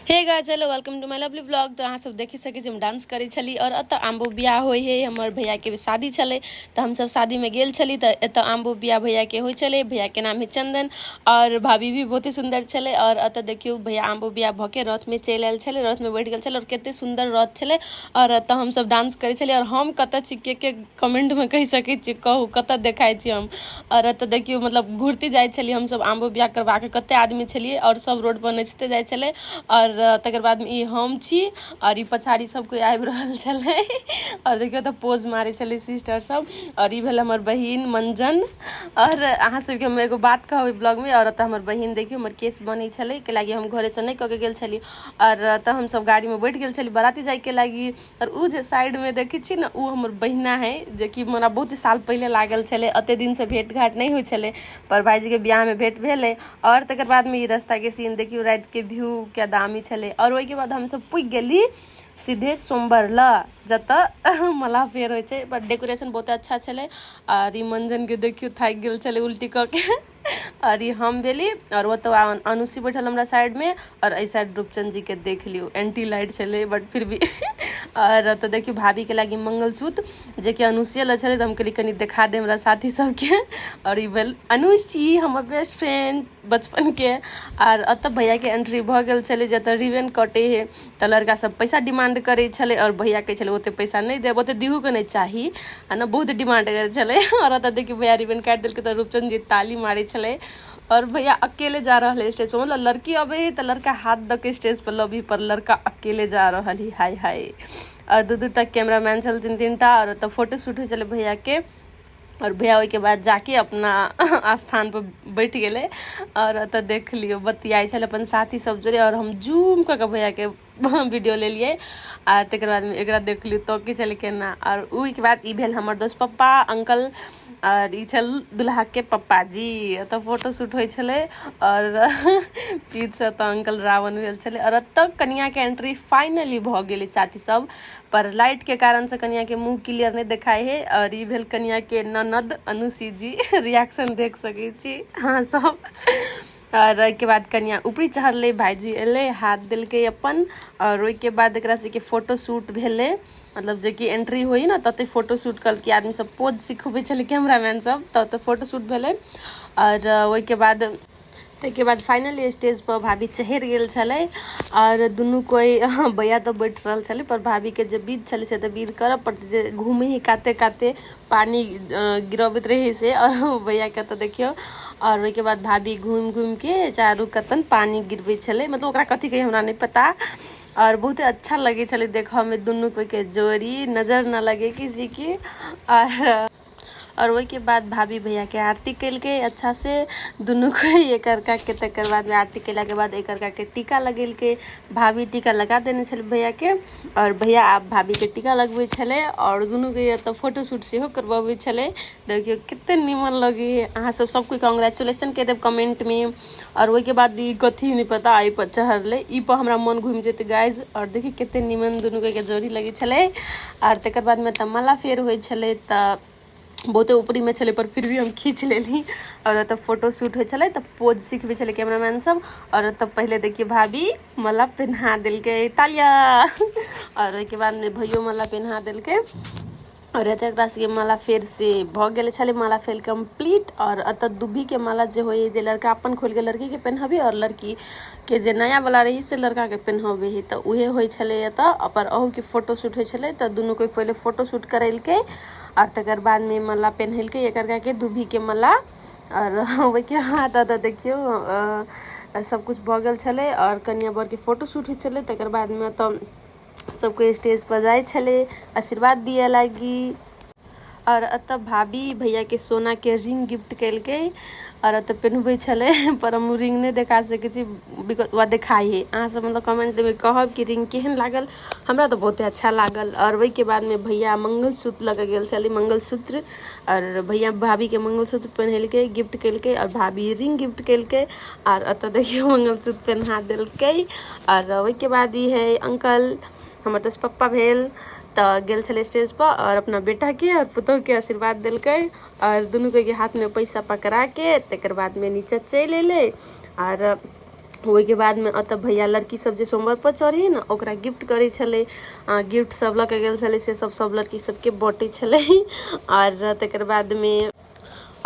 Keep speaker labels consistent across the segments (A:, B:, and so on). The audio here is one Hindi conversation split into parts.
A: Hey guys, hello, welcome to my lovely blog. तो अहाँ सब देख सके हम डांस करे छली और अत आम्बो बियाह होई है। हमर भैया के शादी छले तो हम सब शादी में गेल छली तो एत आम्बो बियाह भैया के होई छले। भैया के नाम है चंदन और भाभी भी बहुत ही सुंदर छले। और अत देखियो भैया आम्बो बियाह भके रथ में चल आयल छले, रथ में बैठ गेल छले और केते सुंदर रथ छले। और अत हम सब डांस करे छले और हम कत छी के कमेंट में कह सके छी, कहू कत देखाई छी हम। और अत देखियो मतलब घूरती जाय छली हम सब आम्बो बियाह करवा के, कते आदमी छलिए और सब रोड पर नचते जाय छले। और तकर बाद में हम छी और ई पछाड़ी सब कोई आबि रहल छले और देखियो तो पोज मारे छले सिस्टर सब। और ई भेल हमर बहिन मंजन। और अहाँ सबके हम एगो बात कहब ब्लॉग में। और त हमर बहिन देखियो हमर केस बनै छले के लागी हम घरे से नहीं कके गेल छली। और त हम सब गाड़ी में बैठ गेल छली बाराती जाय के लागी। और उ जे साइड में देखै छी ना, उ हमर बहिना है जे कि हमरा बहुत साल पहले लागल छले। अते दिन से भेंट घाट नहीं होय छले पर भाईजी के बियाह में भेंट भेले। और तकर बाद में ई रास्ता के सीन देखियो, रात के व्यू क्या दामी छले। और ओई के बाद हम सब पुग गेली सीधे सोमबरला जत मला फेर होय छै। पर डेकोरेशन बहुत अच्छा छले। और ई मंजन के देखियो थाक गेल छले उल्टी क के। और ये हम भेली और वो तो अनुसी बैठल हमरा साइड में। और ऐ साइड रूपचंद जी के देख लियो, एंटी लाइट छले बट फिर भी और तो देखियो भाभी के लागी मंगलसूत्र जे कि अनुसिया ल छले। तो हम कहली कनी देखा दे हमरा साथी सबके। और ई भेल अनुसी हमर बेस्ट फ्रेंड बचपन के। और अत भैया के एंट्री भ गेल छले जत रिबन कटे है त लड़का सब पैसा डिमांड करे छले। और भैया कहे छले ओते पैसा नहीं देब, ओते दिहू के नहीं चाही है ना, बहुत डिमांड करे छले। और अत देखियो भैया रिबन काट देलके त रूपचंद जी ताली मारे छले। और भैया अकेले जा रहा है स्टेज पर, मतलब लड़की अबे है तो लड़का हाथ द के स्टेज पर लबी पर लड़का अकेले जा रहा है। हाय हाय। और दू तक कैमरामैन चल तीन टा। और तो फोटो शूट हो चले भैया के। और भैया ओई के बाद जाके अपना स्थान पर बैठ गेले। और तो देख लियो बतियाई छल अपन साथी सब जोरे। और हम जूम क के भैया के वीडियो ले लिए। और तकर बाद में एकरा देख लियो तो की चल केना। और ओई के बाद ई भेल हमर दोस्त पप्पा अंकल। और ई छल दुल्हा के पप्पा जी। तो फोटो शूट होय छले। और पीछे से तो अंकल रावण भेल छले। और तब कन्या के एंट्री फाइनली भ गेली साथी सब, पर लाइट के कारण से कन्या के मुंह क्लियर नहीं दिखाई है। और ई भेल कन्या के ननद अनुसी जी रिएक्शन देख सके छी हाँ सब। और ओई के बाद कन्या ऊपरी चढ़ले, भाईजी एले हाथ दिलके अपन। और ओई के बाद एकरा से के फोटो शूट भेले, मतलब जे कि एंट्री होई ना तते फोटो शूट कल के आदमी सब पोज सिखबे छले कैमरामैन सब तो फोटो शूट भेले। और ओई के बाद फाइनली स्टेज पर भाभी चढ़ गेल छले। और दुनू कोई भैया तो बैठ रहल छले पर भाभी के जे विध छले से तो विध करब पड़ते, जे घूमे ही काते काते पानी गिरबैत रहे से। और भैया के तो देखियो। और ओई के बाद भाभी घूम घूम के चारू कतन पानी गिरबे छले, मतलब ओकरा कथी कही हमरा नहीं पता। और बहुत अच्छा लगे छले देखा में दुनू कोई के जोड़ी, नजर न लगे किसी की। और वही के बाद भाभी भैया के आरती कैल के अच्छा से दुनू को एक करका के। तकर बाद में आरती कैला के बाद एक करका के टीका लगेल के। भाभी टीका लगा देने छले भैया के और भैया आप भाभी के टीका लगबे छले। और दुनू के तो फोटो शूट से हो करवाबे छले। देखियो कितने निमन लगे। अहाँ सब कोई कांग्रेचुलेशन के देब कमेंट में। और वही के बाद ई कथी नहीं पता आई पर चढ़ले, ई पर हमरा मन घूम जेते गाइज। और देखिए कितने निमन दुनू के जोड़ी लगे छले। और तकर बाद में तमाला फेर होय छले त बहुते ऊपरी में छले पर फिर भी हम खींच लेली। और तब फोटो शूट हो छले तब पोज सीखबे छले कैमरामैन सब। और तब पहले देखिए भाभी मला पहना दिल के तालिया। और ओई के बाद में भैयो मला पहना दिल के। और एकरा से माला फेर से भ गेल छले, माला फेर कंप्लीट। और अत दुभी के माला जे होय जे लड़का अपन खोल के लड़की के पहनाबे और लड़की के जे नया वाला रही से लड़का के पहनाबे है तो उहे होय छले। एत पर अहू के फोटो शूट होय छले तो दुनू कोई पहले फोटो शूट करैल के। और तकर बाद में माला पहनल के एक करका के दुभी के माला। और ओई के हाथ देखियो सब कुछ भ गेल छले। और कन्या बर के फोटो शूट होय छले। तकर बाद में तो सबको स्टेज पर जाए छले आशीर्वाद दिए लागी। और अत भाभी भैया के सोना के रिंग गिफ्ट कैल के। और अत पहनबे छले पर हम रिंग नहीं देखा सके छी, बिकॉज देखाई है। अहाँ सब मतलब कमेंट में कहब कि रिंग केहन लागल, हमरा तो बहुत अच्छा लागल। और वही के बाद में भैया मंगलसूत्र लगा गेल छले, मंगलसूत्र। और भैया भाभी के मंगलसूत्र पहनल के गिफ्ट कैल के। और भाभी रिंग गिफ्ट कैल के। और अत देखियो मंगलसूत्र पहना दिल के। और वही के बाद ये है अंकल हमर तो पप्पा भेल तो गेल छले स्टेज पर और अपना बेटा के और पुतोह के आशीर्वाद दिलके। और दुनू के हाथ में पैसा पकड़ा के तकर बाद में नीचे चल एले। और ओहिके बाद में अतः भैया लड़की सब जे सोमवार पर चढ़ी ना ओकरा गिफ्ट करे छले। गिफ्ट सब लऽ के गेल छले से सब लड़की सबके बाँटे छले। और तकर बाद में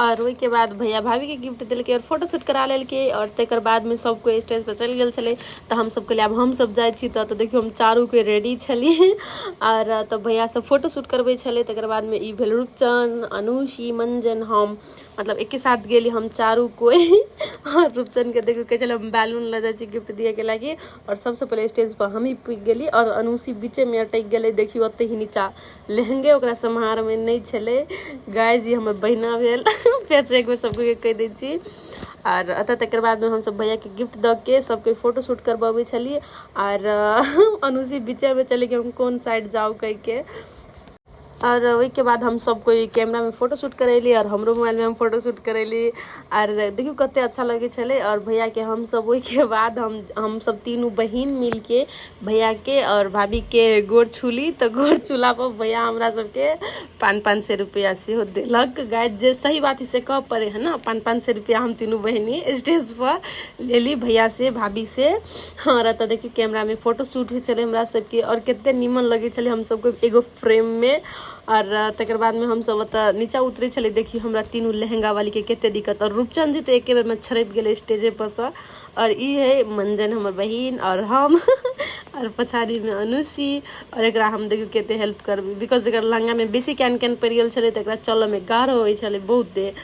A: और ओहि के बाद भैया भाभी के गिफ्ट दिलके और फोटो शूट करा लेलके। और तकर बाद में सब कोई स्टेज पर चलि गेल छले। तो हम सब कहलिए आब हम सब जाइ छी। तो देखियो हम चारू के रेडी छलिए। और तो भैया सब फोटो शूट करबे छले। तकर बाद में ई भेल रूपचन, अनुषी, मंजन, हम मतलब एक साथ गेली हम चारू कोई। और रूपचन के देखियो कहे छले हम बैलून ले जाइ छी गिफ्ट दिए के लागी। और सबसे पहले स्टेज पर हम ही पुग गेली और अनुषी बीचे में अटक गेले। देखियो ओते ही नीचा लहंगे ओकरा सम्हार में नहीं छले। गाइज ये हमर बहिना भेल। फिर से एक बेर सबके कह दै छी। और अतः तकर बाद में हम सब भैया के गिफ्ट दऽ के सबके फोटो शूट करबाबे छलिए। और अनुषी बीचे में चले कि हम कौन साइड जाओ कह के। और वही के बाद हम सब कोई कैमरा में फोटो शूट करैली और हमरो मोबाइल में हम फोटो शूट करैली। और देखियो कते अच्छा लगे छले। और भैया के हम सब वही के बाद हम सब तीनों बहिन मिल के भैया के और भाभी के गोर छूली। तो गोर छूला पर भैया हमरा सबके 500 रुपया से दिलक। गाय जे सही बात से कह पड़े है ना 500 रुपया हम तीनों बहनी स्टेज पर ले ली भैया से भाभी से। और तो देखियो कैमरा में फोटो शूट हुई चले हमरा सबके और कितने नीमन लगे छले हम सबको एगो फ्रेम में। और तकर बाद में हम सब नीचा उतरे छले। देखियो हमरा तीनों लहंगा वाली के केते दिक्कत। और रूपचंद जी तो एक बेर में छरप गेले स्टेजे पर से। और ई है मंजन हमर बहिन और हम। और पछाड़ी में अनुषी। और एकरा हम देखियो केते हेल्प करबी बिकॉज एकर लहंगा में बेसी कैन पड़ गेल छले। तो एकरा चलऽ में गाढ़ होई छले बहुत देर।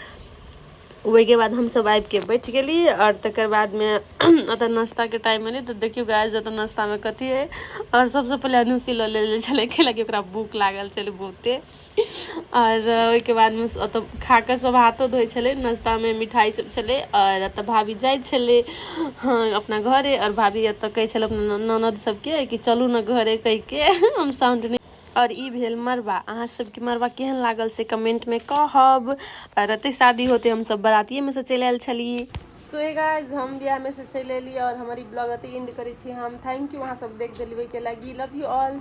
A: वही के बाद हम सब आबि के बैठ गेली। और तकर बाद में अतः नाश्ता के टाइम में नहीं तो देखियो गाइस जत नाश्ता में कथी है। और सबसे पहले अनुषी ल ले छले खेला कि ओकरा भूख लागल छले बहुते। और वही के बाद में अतः खा के सब हाथो धोई छले। नाश्ता में मिठाई सब छले। और अतः भाभी जाय छले हाँ अपना घरे। और भाभी अतः कहे छले अपना ननद सबके कि चलू ना घरे कह के। हम साउंड और ई भेल मरबा। अहाँ सबके मरबा केहन लागल से कमेंट में कहब। और अते शादी होते हम सब बरातिये में से चलि आयल छलिए। सो गाइस हम बियाह में से चलि एली और हमारी ब्लॉग अते एंड करे छी हम। थैंक यू अहाँ सब देख देलिए के लागी। Love you all.